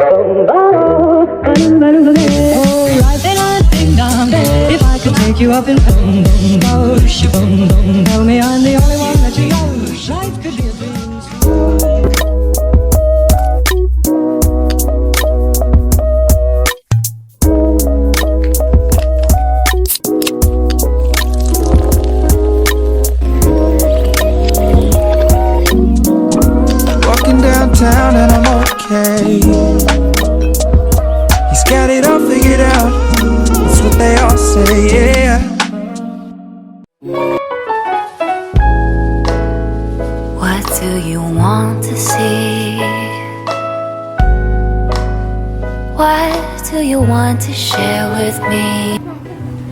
If I could take you up in boom boom boom boom, tell me I'm the only one that you know. Life could be a dream. Walking downtown and I'm okay. He's got it all figured out. That's what they all say, yeah. What do you want to see? What do you want to share with me?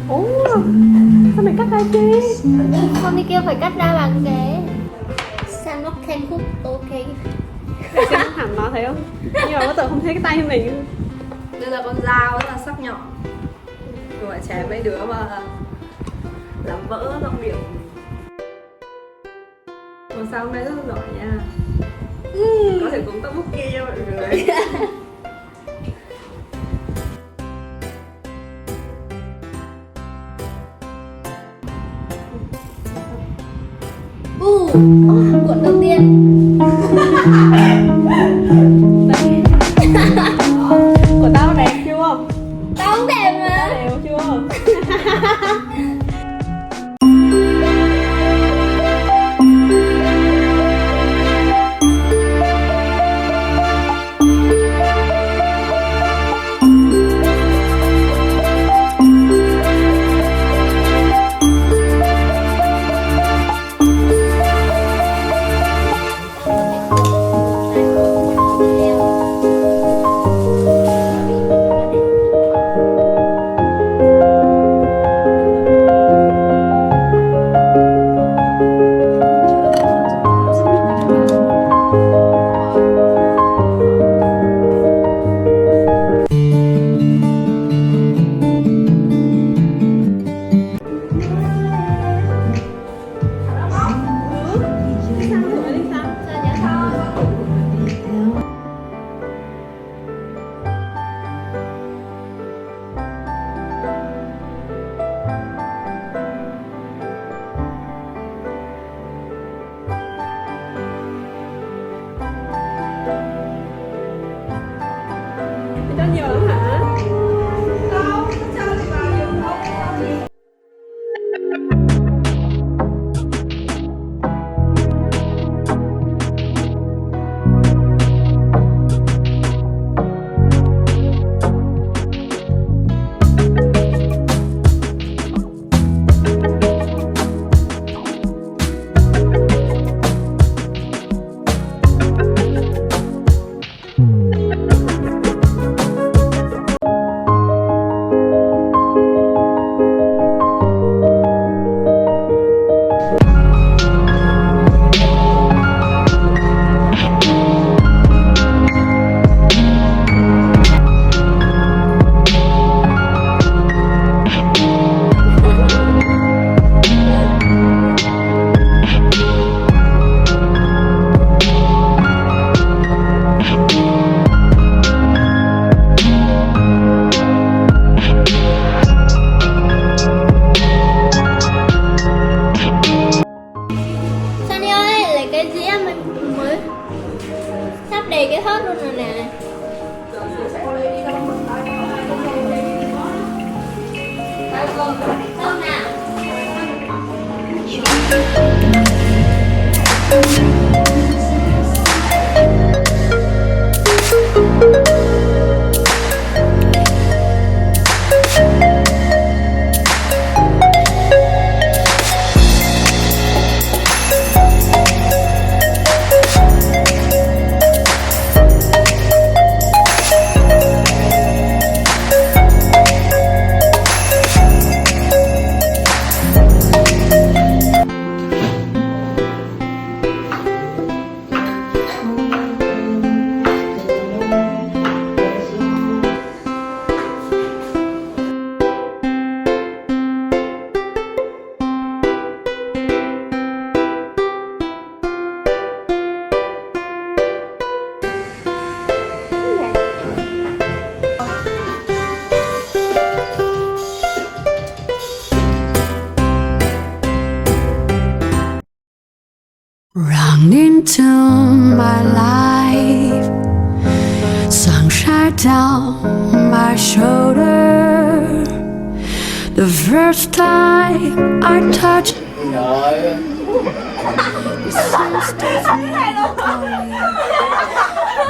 Ủa, sao mày cắt ra chi? Không đi kêu phải cắt ra bằng cái sao nó thêm khúc ok. Xem hẳn nó thấy không? Nhưng mà có tự không thấy cái tay mình. Đây là con dao rất là sắc nhọn. Rồi lại chém mấy đứa mà làm vỡ giọng điệu. Còn sao hôm nay rất là giỏi nha. Có thể cũng tteokbokki cho mọi người. Cuộn đầu tiên. Của tao đẹp chưa? Tao không đẹp mà. Đẹp chưa? Cho nhiều lắm hả? Không, cho thì vào nhiều thôi. into my life. Sunshine down my shoulder. The first time I touched it seems to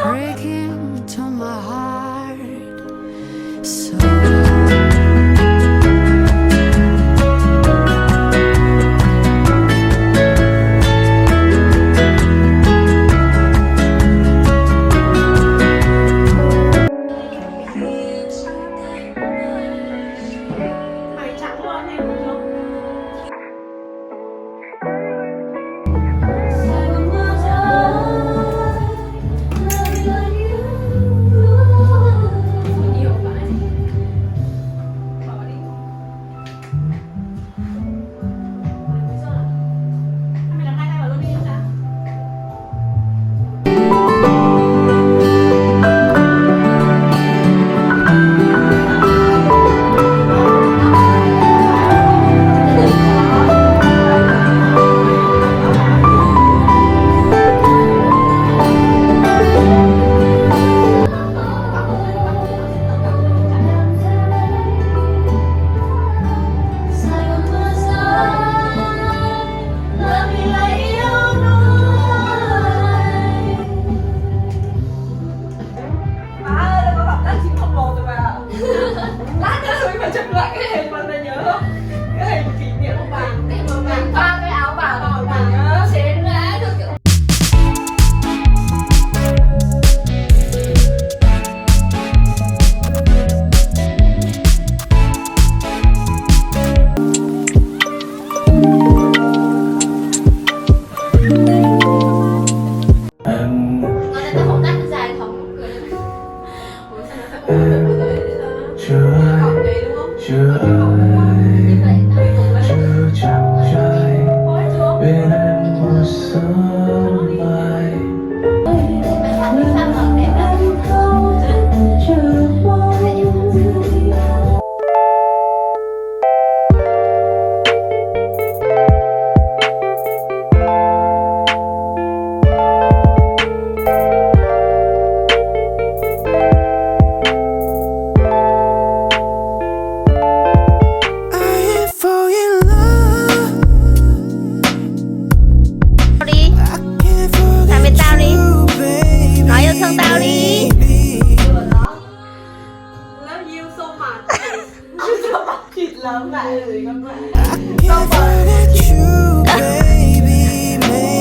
breaking to my heart. So mày trắng luôn em đúng không? Nhiều vậy. Bỏ đi. Mày làm hai tay vào luôn đi em đã. Má ơi, có gặp tác 911 rồi bà. Lát nữa tôi phải chụp lại cái hình mà mày nhớ không? Cái hình kỷ niệm của bà. Cái mà mình qua cái áo bà Bà bà nhớ. xén ra được kiểu nói là tao không cắt nó dài không cười. Ủa sao nó sẽ không được cái đấy chưa học đấy đúng không? chưa Như vậy tao cùng với chưa chạm trai Ôi chưa? bên em một sớm mai. Mày phát cái sao mở đẹp lắm. I fall in love. Đi, Can't làm với forget tao đi. you, baby. Nói yêu thương tao đi. Love you so much. Thịt lớn lại rồi các bạn. Can't forget you, baby.